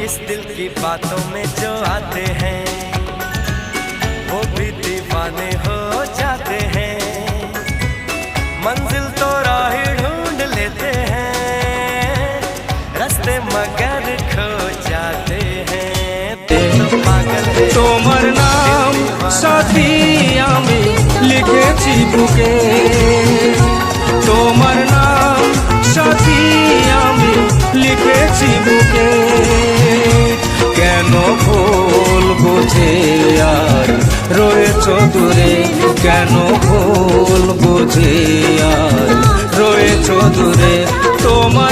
इस दिल की बातों में जो आते हैं वो भी दीवाने हो जाते हैं। मंजिल तो राह ढूंढ लेते हैं, रास्ते मगर खो जाते हैं। दिल तो पागल है। তোমার নাম সাথী আমি লিখেছি বুকে, তোমার নাম সাথী আমি লিখেছি বুকে। কেন ভুল বুঝে আর রয়েছ দূরে, কেন ভুল বুঝে আর রয়েছ দূরে। তোমার